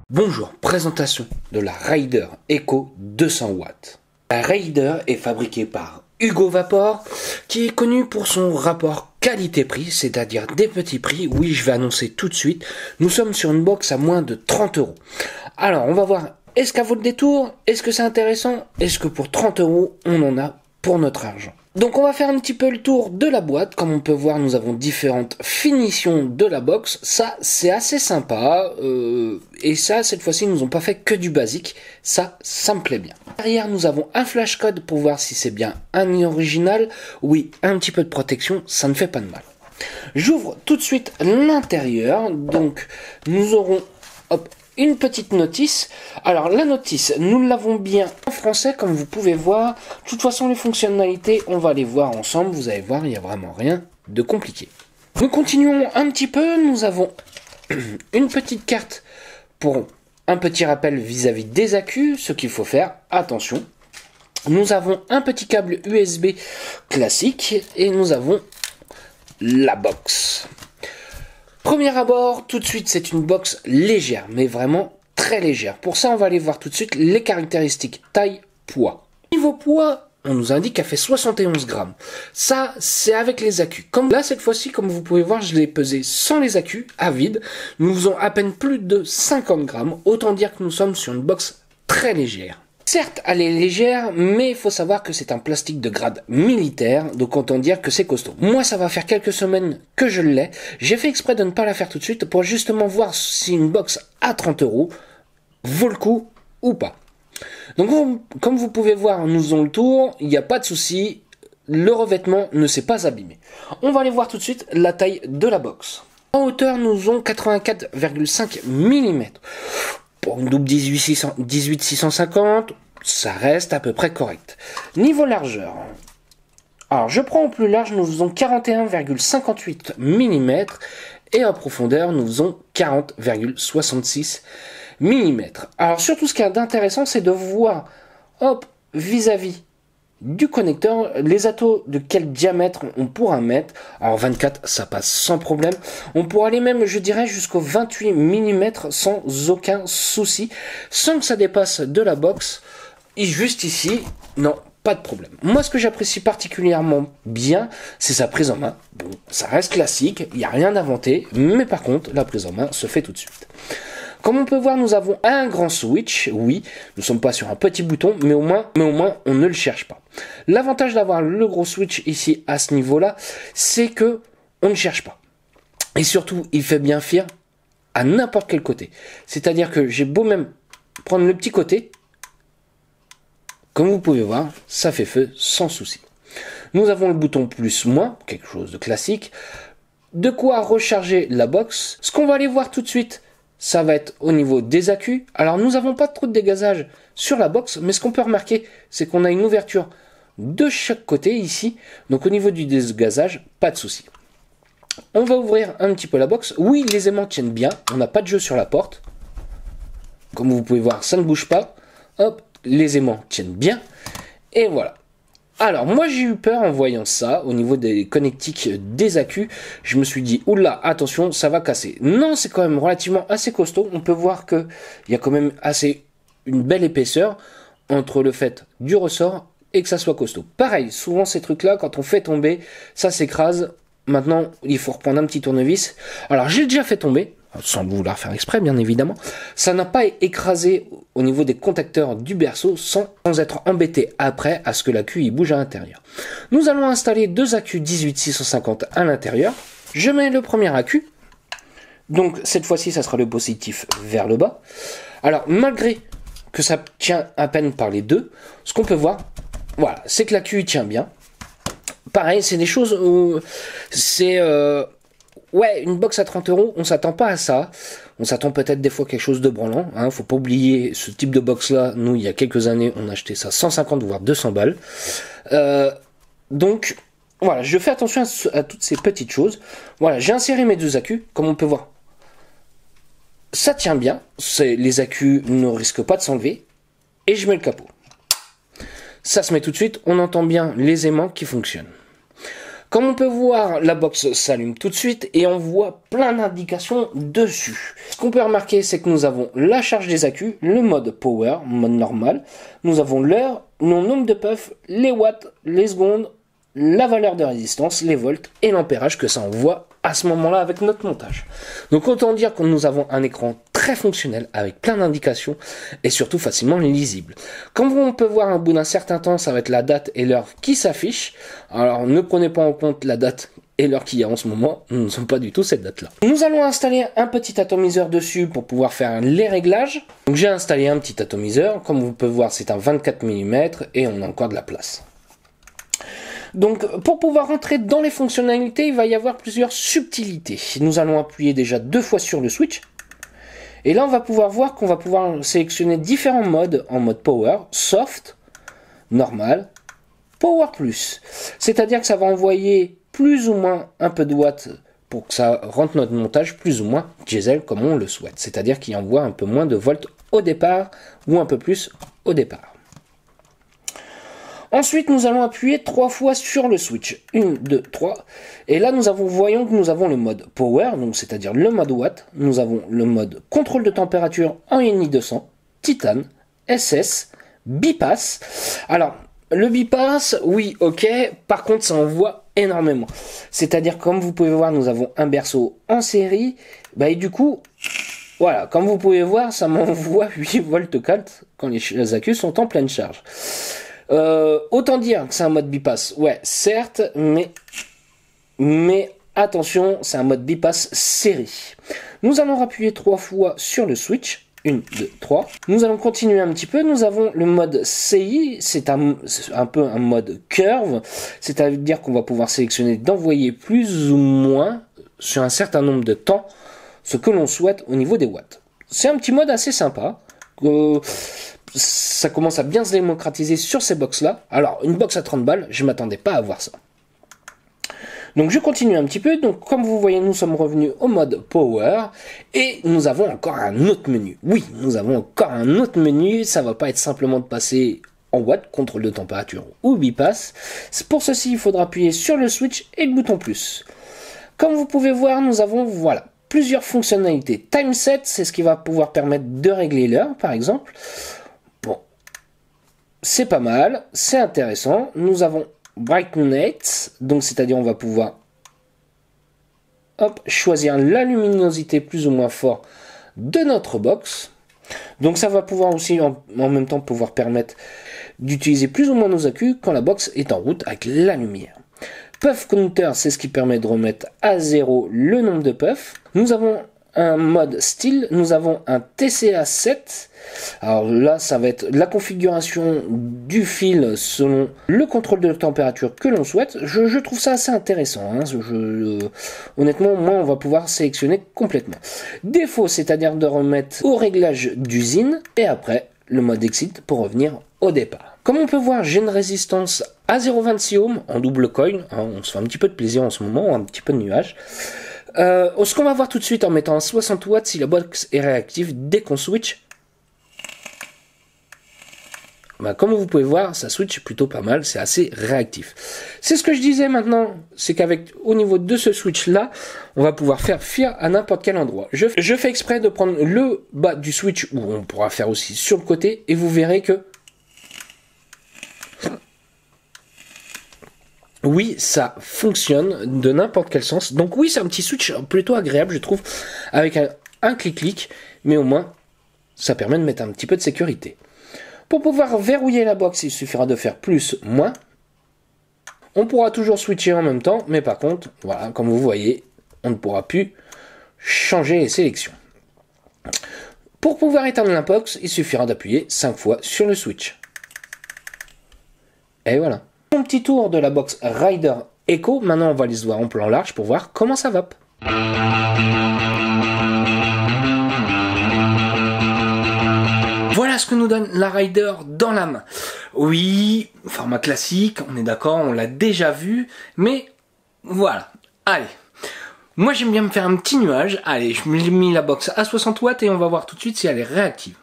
Bonjour, présentation de la Raider Eco 200 watts. La Raider est fabriquée par Hugo Vapor, qui est connu pour son rapport qualité-prix, c'est-à-dire des petits prix. Oui, je vais annoncer tout de suite, nous sommes sur une box à moins de 30 €. Alors, on va voir, est-ce qu'elle vaut le détour? Est-ce que c'est intéressant? Est-ce que pour 30 €, on en a pour notre argent? Donc on va faire un petit peu le tour de la boîte. Comme on peut voir, nous avons différentes finitions de la box. Ça, c'est assez sympa. Et ça, cette fois-ci, ils nous ont pas fait que du basique. Ça me plaît bien. Derrière, nous avons un flash code pour voir si c'est bien un original. Oui, un petit peu de protection, ça ne fait pas de mal. J'ouvre tout de suite l'intérieur. Donc, nous aurons... hop, une petite notice. Alors la notice, nous l'avons bien en français comme vous pouvez voir. De toute façon les fonctionnalités, on va les voir ensemble. Vous allez voir, il n'y a vraiment rien de compliqué. Nous continuons un petit peu. Nous avons une petite carte pour un petit rappel vis-à-vis des accus. Ce qu'il faut faire, attention. Nous avons un petit câble USB classique et nous avons la box. Premier abord, tout de suite, c'est une box légère, mais vraiment très légère. Pour ça, on va aller voir tout de suite les caractéristiques taille, poids. Niveau poids, on nous indique qu'elle fait 71 grammes. Ça, c'est avec les accus. Comme là, cette fois-ci, comme vous pouvez voir, je l'ai pesé sans les accus, à vide. Nous faisons à peine plus de 50 grammes. Autant dire que nous sommes sur une box très légère. Certes, elle est légère, mais il faut savoir que c'est un plastique de grade militaire, donc autant dire que c'est costaud. Moi, ça va faire quelques semaines que je l'ai. J'ai fait exprès de ne pas la faire tout de suite pour justement voir si une box à 30 € vaut le coup ou pas. Donc, comme vous pouvez voir, nous faisons le tour, il n'y a pas de souci, le revêtement ne s'est pas abîmé. On va aller voir tout de suite la taille de la box. En hauteur, nous avons 84,5 mm. Pour une double 18-650, ça reste à peu près correct. Niveau largeur, alors je prends au plus large, nous faisons 41,58 mm et en profondeur, nous faisons 40,66 mm. Alors surtout ce qui est d'intéressant, c'est de voir, hop, vis-à-vis du connecteur, les atos de quel diamètre on pourra mettre. Alors 24, ça passe sans problème. On pourra aller même, je dirais, jusqu'au 28 mm sans aucun souci, sans que ça dépasse de la box. Et juste ici, non, pas de problème. Moi, ce que j'apprécie particulièrement bien, c'est sa prise en main. Bon, ça reste classique, il n'y a rien d'inventé, mais par contre, la prise en main se fait tout de suite. Comme on peut voir, nous avons un grand switch. Oui, nous ne sommes pas sur un petit bouton, mais au moins, on ne le cherche pas. L'avantage d'avoir le gros switch ici, à ce niveau-là, c'est que on ne cherche pas. Et surtout, il fait bien fier à n'importe quel côté. C'est-à-dire que j'ai beau même prendre le petit côté, comme vous pouvez voir, ça fait feu sans souci. Nous avons le bouton plus-moins, quelque chose de classique. De quoi recharger la box. Ce qu'on va aller voir tout de suite, ça va être au niveau des accus. Alors nous n'avons pas trop de dégazage sur la box, mais ce qu'on peut remarquer, c'est qu'on a une ouverture de chaque côté ici. Donc au niveau du dégazage, pas de souci. On va ouvrir un petit peu la box. Oui, les aimants tiennent bien, on n'a pas de jeu sur la porte. Comme vous pouvez voir, ça ne bouge pas. Hop, les aimants tiennent bien. Et voilà. Alors, moi j'ai eu peur en voyant ça, au niveau des connectiques des accus, je me suis dit, oula, attention, ça va casser. Non, c'est quand même relativement assez costaud, on peut voir qu'il y a quand même une belle épaisseur entre le fait du ressort et que ça soit costaud. Pareil, souvent ces trucs-là, quand on fait tomber, ça s'écrase. Maintenant, il faut reprendre un petit tournevis. Alors, j'ai déjà fait tomber, sans vouloir faire exprès bien évidemment, ça n'a pas écrasé au niveau des contacteurs du berceau sans être embêté après à ce que l'accu il bouge à l'intérieur. Nous allons installer deux accus 18-650 à l'intérieur. Je mets le premier accu, donc cette fois-ci ça sera le positif vers le bas. Alors malgré que ça tient à peine par les deux, ce qu'on peut voir, voilà, c'est que l'accu il tient bien. Pareil, c'est des choses où c'est... ouais, une box à 30 €, on s'attend pas à ça. On s'attend peut-être des fois à quelque chose de branlant. Hein. Faut pas oublier ce type de box-là. Nous, il y a quelques années, on a acheté ça 150 voire 200 balles. Donc, voilà, je fais attention à toutes ces petites choses. Voilà, j'ai inséré mes deux accus, comme on peut voir. Ça tient bien. Les accus ne risquent pas de s'enlever. Et je mets le capot. ça se met tout de suite, on entend bien les aimants qui fonctionnent. Comme on peut voir, la box s'allume tout de suite et on voit plein d'indications dessus. Ce qu'on peut remarquer, c'est que nous avons la charge des accus, le mode power, mode normal. Nous avons l'heure, le nombre de puffs, les watts, les secondes, la valeur de résistance, les volts et l'ampérage que ça envoie à ce moment-là avec notre montage. Donc autant dire que nous avons un écran très fonctionnel avec plein d'indications et surtout facilement lisible. Comme on peut voir, au bout d'un certain temps, ça va être la date et l'heure qui s'affiche. Alors ne prenez pas en compte la date et l'heure qu'il y a en ce moment, nous ne sommes pas du tout cette date-là. Nous allons installer un petit atomiseur dessus pour pouvoir faire les réglages. Donc j'ai installé un petit atomiseur, comme vous pouvez voir c'est un 24 mm et on a encore de la place. Donc pour pouvoir rentrer dans les fonctionnalités, il va y avoir plusieurs subtilités. Nous allons appuyer déjà 2 fois sur le switch. Et là on va pouvoir voir qu'on va pouvoir sélectionner différents modes en mode power, soft, normal, power plus. C'est-à-dire que ça va envoyer plus ou moins un peu de watts pour que ça rentre notre montage plus ou moins diesel comme on le souhaite. C'est-à-dire qu'il envoie un peu moins de volts au départ ou un peu plus au départ. Ensuite, nous allons appuyer 3 fois sur le switch. 1, 2, 3. Et là, voyons que nous avons le mode Power, donc c'est-à-dire le mode Watt. Nous avons le mode contrôle de température en INI 200, Titane, SS, Bypass. Alors, le Bypass, oui, ok. Par contre, ça envoie énormément. C'est-à-dire, comme vous pouvez voir, nous avons un berceau en série. Et du coup, voilà, comme vous pouvez voir, ça m'envoie 8 volts 4 quand les accus sont en pleine charge. Autant dire que c'est un mode bypass, ouais, certes, mais attention, c'est un mode bypass série. Nous allons appuyer 3 fois sur le switch, 1, 2, 3. Nous allons continuer un petit peu, nous avons le mode CI, c'est un peu un mode curve, c'est-à-dire qu'on va pouvoir sélectionner d'envoyer plus ou moins, sur un certain nombre de temps, ce que l'on souhaite au niveau des watts. C'est un petit mode assez sympa, ça commence à bien se démocratiser sur ces box-là. Alors, une box à 30 balles, je ne m'attendais pas à voir ça. Donc, je continue un petit peu. Donc, comme vous voyez, nous sommes revenus au mode Power. Et nous avons encore un autre menu. Oui, nous avons encore un autre menu. Ça ne va pas être simplement de passer en watts, contrôle de température ou bypass. Pour ceci, il faudra appuyer sur le switch et le bouton plus. Comme vous pouvez voir, nous avons, voilà, plusieurs fonctionnalités. Time set, c'est ce qui va pouvoir permettre de régler l'heure, par exemple. Bon, c'est pas mal, c'est intéressant. Nous avons Brightness, donc c'est-à-dire on va pouvoir choisir la luminosité plus ou moins fort de notre box. Donc ça va pouvoir aussi en même temps pouvoir permettre d'utiliser plus ou moins nos accus quand la box est en route avec la lumière. Puff Counter, c'est ce qui permet de remettre à 0 le nombre de puffs. Nous avons un mode style, nous avons un TCA 7. Alors là, ça va être la configuration du fil selon le contrôle de température que l'on souhaite. Je trouve ça assez intéressant. Hein. Honnêtement, moi, on va pouvoir sélectionner complètement. Défaut, c'est-à-dire de remettre au réglage d'usine et après le mode exit pour revenir au départ. Comme on peut voir, j'ai une résistance à 0,26 ohms en double coil. Hein, on se fait un petit peu de plaisir en ce moment, un petit peu de nuage. Ce qu'on va voir tout de suite en mettant un 60 watts si la box est réactive dès qu'on switch. Comme vous pouvez voir, ça switch plutôt pas mal, c'est assez réactif. C'est ce que je disais maintenant, c'est qu'avec au niveau de ce switch là, on va pouvoir faire FIR à n'importe quel endroit. Je fais exprès de prendre le bas du switch, où on pourra faire aussi sur le côté, et vous verrez que oui, ça fonctionne de n'importe quel sens. Donc oui, c'est un petit switch plutôt agréable, je trouve, avec un clic-clic, mais au moins, ça permet de mettre un petit peu de sécurité. Pour pouvoir verrouiller la box, il suffira de faire plus, moins. On pourra toujours switcher en même temps, mais par contre, voilà, comme vous voyez, on ne pourra plus changer les sélections. Pour pouvoir éteindre la box, il suffira d'appuyer 5 fois sur le switch. Et voilà. Un petit tour de la box Rider Echo. Maintenant, on va aller se voir en plan large pour voir comment ça va. Voilà ce que nous donne la Rider dans la main. Oui, format classique, on est d'accord, on l'a déjà vu, mais voilà. Allez, moi j'aime bien me faire un petit nuage. Allez, je me mis la box à 60 watts et on va voir tout de suite si elle est réactive.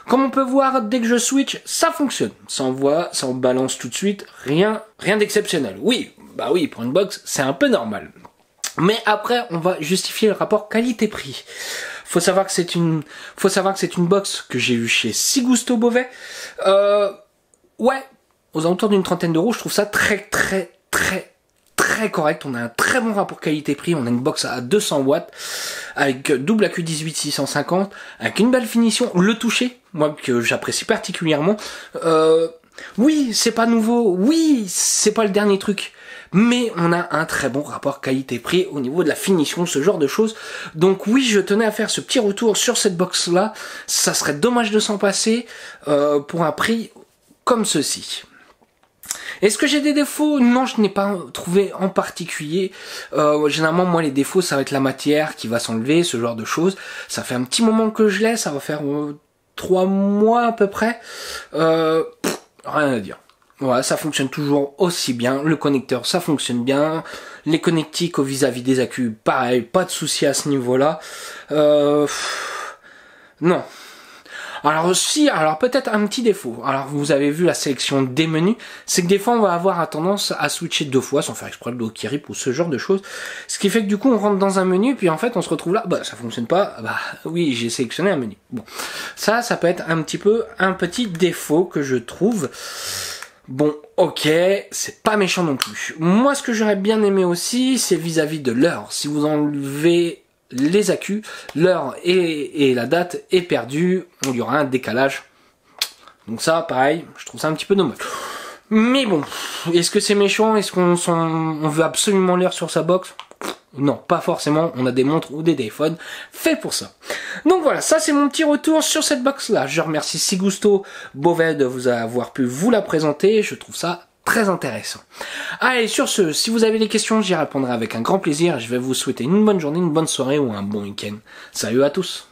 Comme on peut voir, dès que je switch, ça fonctionne. Ça envoie, ça en balance tout de suite, rien d'exceptionnel. Oui, bah oui, pour une box, c'est un peu normal. Mais après, on va justifier le rapport qualité-prix. Faut savoir que c'est une box que j'ai eue chez Sigusto Beauvais. Ouais, aux alentours d'une trentaine d'euros, je trouve ça très correct. On a un très bon rapport qualité-prix. On a une box à 200 watts avec double accu 18650, avec une belle finition. Le toucher, moi que j'apprécie particulièrement. Oui, c'est pas nouveau. Oui, c'est pas le dernier truc. Mais on a un très bon rapport qualité-prix au niveau de la finition, ce genre de choses. Donc oui, je tenais à faire ce petit retour sur cette box-là. Ça serait dommage de s'en passer pour un prix comme ceci. Est-ce que j'ai des défauts? Non, je n'ai pas trouvé en particulier. Généralement, moi, les défauts, ça va être la matière qui va s'enlever, ce genre de choses. Ça fait un petit moment que je l'ai, ça va faire 3 mois à peu près. Rien à dire. Voilà, ça fonctionne toujours aussi bien. Le connecteur, ça fonctionne bien. Les connectiques vis-à-vis des accus, pareil, pas de souci à ce niveau-là. Non. Alors peut-être un petit défaut. Alors vous avez vu la sélection des menus, c'est que des fois on va avoir tendance à switcher 2 fois sans faire exprès le dos qui rip ou ce genre de choses. Ce qui fait que du coup on rentre dans un menu puis en fait on se retrouve là, bah ça fonctionne pas. Bah oui, j'ai sélectionné un menu. Bon, ça peut être un petit défaut que je trouve. Bon, ok, c'est pas méchant non plus. Moi, ce que j'aurais bien aimé aussi, c'est vis-à-vis de l'heure. Si vous enlevez les accus, l'heure et la date est perdue, il y aura un décalage. Donc ça, pareil, je trouve ça un petit peu dommage. Mais bon, est-ce que c'est méchant? Est-ce qu'on veut absolument l'heure sur sa box? Non, pas forcément, on a des montres ou des téléphones faits pour ça. Donc voilà, ça c'est mon petit retour sur cette box là. Je remercie Sigusto Beauvais de vous avoir pu vous la présenter, je trouve ça très intéressant. Allez, sur ce, si vous avez des questions, j'y répondrai avec un grand plaisir. Je vais vous souhaiter une bonne journée, une bonne soirée ou un bon week-end. Salut à tous.